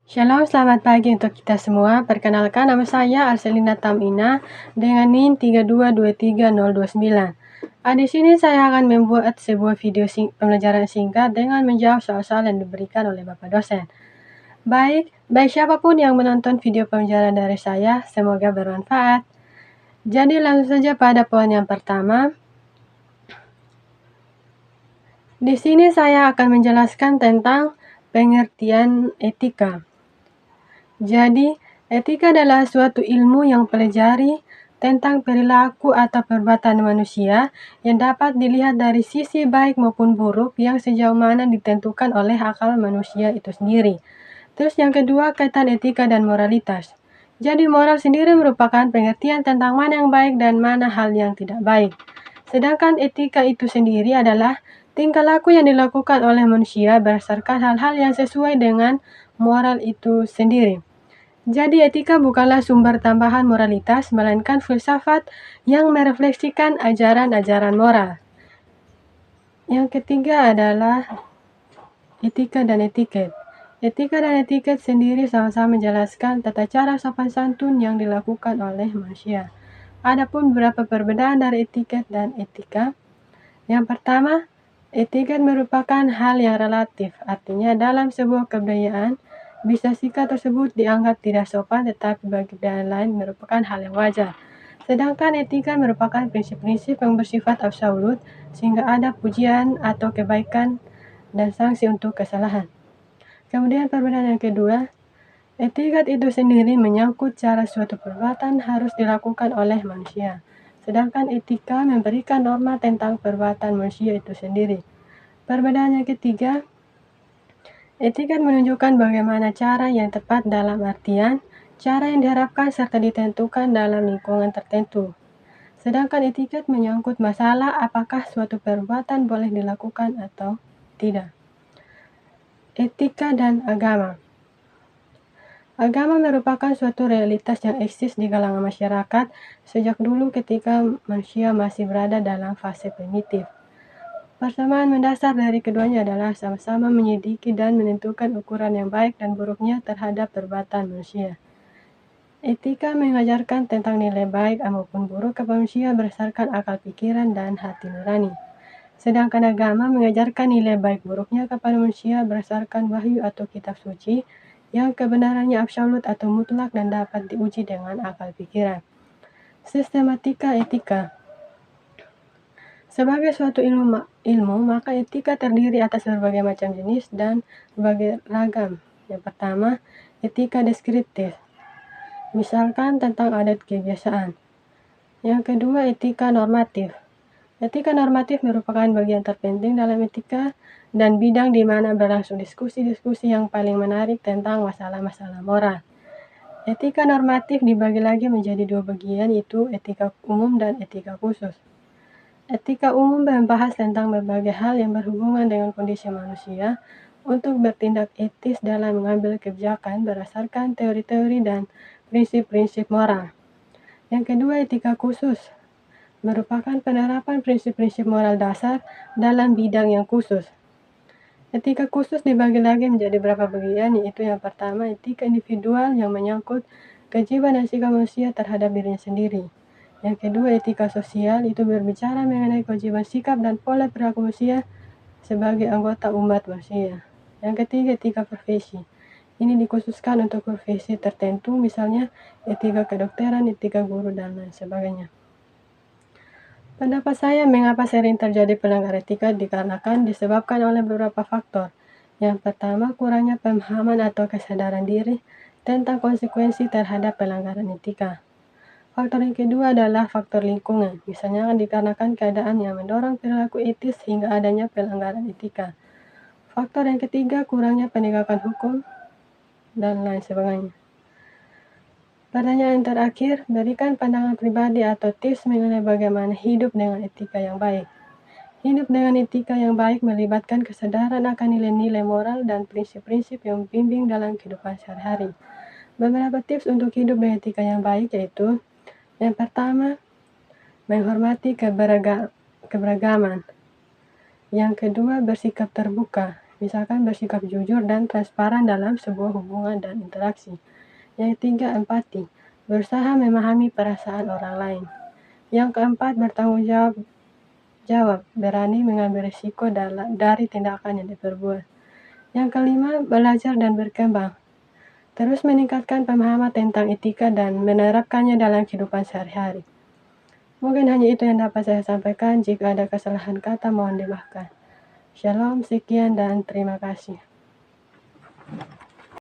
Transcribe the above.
Shalom, selamat pagi untuk kita semua. Perkenalkan, nama saya Arselina Tamina dengan NIM 3223029. Di sini saya akan membuat sebuah video pembelajaran singkat dengan menjawab soal-soal yang diberikan oleh Bapak dosen. Baik siapapun yang menonton video pembelajaran dari saya, semoga bermanfaat. Jadi langsung saja pada poin yang pertama. Di sini saya akan menjelaskan tentang pengertian etika. Jadi, etika adalah suatu ilmu yang pelajari tentang perilaku atau perbuatan manusia yang dapat dilihat dari sisi baik maupun buruk yang sejauh mana ditentukan oleh akal manusia itu sendiri. Terus yang kedua, kaitan etika dan moralitas. Jadi moral sendiri merupakan pengertian tentang mana yang baik dan mana hal yang tidak baik. Sedangkan etika itu sendiri adalah tingkah laku yang dilakukan oleh manusia berdasarkan hal-hal yang sesuai dengan moral itu sendiri. Jadi etika bukanlah sumber tambahan moralitas, melainkan filsafat yang merefleksikan ajaran-ajaran moral. Yang ketiga adalah etika dan etiket. Etika dan etiket sendiri sama-sama menjelaskan tata cara sopan santun yang dilakukan oleh manusia. Adapun beberapa perbedaan dari etiket dan etika. Yang pertama, etiket merupakan hal yang relatif, artinya dalam sebuah kebudayaan, bisa sikap tersebut dianggap tidak sopan, tetapi bagi budaya lain merupakan hal yang wajar. Sedangkan etika merupakan prinsip-prinsip yang bersifat absolut, sehingga ada pujian atau kebaikan dan sanksi untuk kesalahan. Kemudian perbedaan yang kedua, etikat itu sendiri menyangkut cara suatu perbuatan harus dilakukan oleh manusia. Sedangkan etika memberikan norma tentang perbuatan manusia itu sendiri. Perbedaan yang ketiga, etikat menunjukkan bagaimana cara yang tepat dalam artian cara yang diharapkan serta ditentukan dalam lingkungan tertentu. Sedangkan etiket menyangkut masalah apakah suatu perbuatan boleh dilakukan atau tidak. Etika dan agama. Agama merupakan suatu realitas yang eksis di kalangan masyarakat sejak dulu ketika manusia masih berada dalam fase primitif. Persamaan mendasar dari keduanya adalah sama-sama menyelidiki dan menentukan ukuran yang baik dan buruknya terhadap perbuatan manusia. Etika mengajarkan tentang nilai baik maupun buruk kepada manusia berdasarkan akal pikiran dan hati nurani. Sedangkan agama mengajarkan nilai baik buruknya kepada manusia berdasarkan wahyu atau kitab suci yang kebenarannya absolut atau mutlak dan dapat diuji dengan akal pikiran. Sistematika etika. Sebagai suatu ilmu, maka etika terdiri atas berbagai macam jenis dan berbagai ragam. Yang pertama, etika deskriptif. Misalkan tentang adat kebiasaan. Yang kedua, etika normatif. Etika normatif merupakan bagian terpenting dalam etika dan bidang di mana berlangsung diskusi-diskusi yang paling menarik tentang masalah-masalah moral. Etika normatif dibagi lagi menjadi dua bagian, yaitu etika umum dan etika khusus. Etika umum membahas tentang berbagai hal yang berhubungan dengan kondisi manusia untuk bertindak etis dalam mengambil kebijakan berdasarkan teori-teori dan prinsip-prinsip moral. Yang kedua, etika khusus merupakan penerapan prinsip-prinsip moral dasar dalam bidang yang khusus. Etika khusus dibagi lagi menjadi beberapa bagian, yaitu yang pertama, etika individual yang menyangkut kewajiban dan sikap manusia terhadap dirinya sendiri. Yang kedua, etika sosial itu berbicara mengenai kewajiban sikap dan pola perilaku manusia sebagai anggota umat manusia. Yang ketiga, etika profesi. Ini dikhususkan untuk profesi tertentu, misalnya etika kedokteran, etika guru, dan lain sebagainya. Pendapat saya mengapa sering terjadi pelanggaran etika dikarenakan disebabkan oleh beberapa faktor. Yang pertama, kurangnya pemahaman atau kesadaran diri tentang konsekuensi terhadap pelanggaran etika. Faktor yang kedua adalah faktor lingkungan, misalnya dikarenakan keadaan yang mendorong perilaku etis hingga adanya pelanggaran etika. Faktor yang ketiga, kurangnya penegakan hukum, dan lain sebagainya. Pertanyaan terakhir, berikan pandangan pribadi atau tips mengenai bagaimana hidup dengan etika yang baik. Hidup dengan etika yang baik melibatkan kesadaran akan nilai-nilai moral dan prinsip-prinsip yang membimbing dalam kehidupan sehari-hari. Beberapa tips untuk hidup dengan etika yang baik yaitu, yang pertama, menghormati keberagaman. Yang kedua, bersikap terbuka. misalkan bersikap jujur dan transparan dalam sebuah hubungan dan interaksi. Yang ketiga, empati, berusaha memahami perasaan orang lain. Yang keempat, bertanggung jawab, berani mengambil risiko dari tindakan yang diperbuat. Yang kelima, belajar dan berkembang, terus meningkatkan pemahaman tentang etika dan menerapkannya dalam kehidupan sehari-hari. Mungkin hanya itu yang dapat saya sampaikan. Jika ada kesalahan kata, mohon dimaafkan. Shalom, sekian, dan terima kasih.